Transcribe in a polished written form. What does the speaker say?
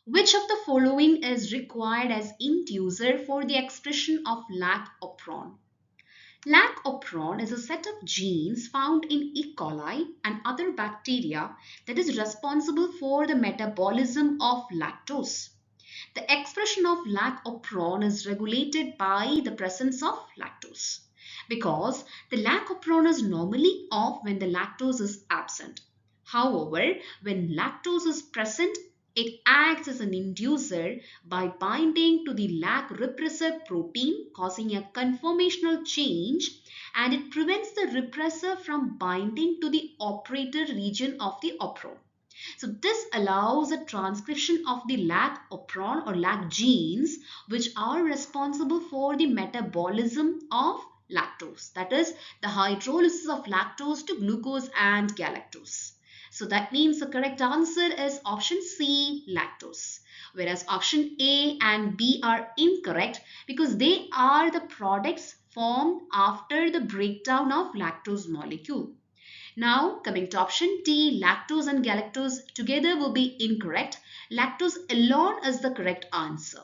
Which of the following is required as inducer for the expression of lac operon? Lac operon is a set of genes found in E. coli and other bacteria that is responsible for the metabolism of lactose. The expression of lac operon is regulated by the presence of lactose because the lac operon is normally off when the lactose is absent. However, when lactose is present, it acts as an inducer by binding to the lac repressor protein, causing a conformational change, and it prevents the repressor from binding to the operator region of the operon. So this allows the transcription of the lac operon or lac genes, which are responsible for the metabolism of lactose, that is the hydrolysis of lactose to glucose and galactose. So that means the correct answer is option C, lactose. Whereas option A and B are incorrect because they are the products formed after the breakdown of lactose molecule. Now coming to option D, lactose and galactose together will be incorrect. Lactose alone is the correct answer.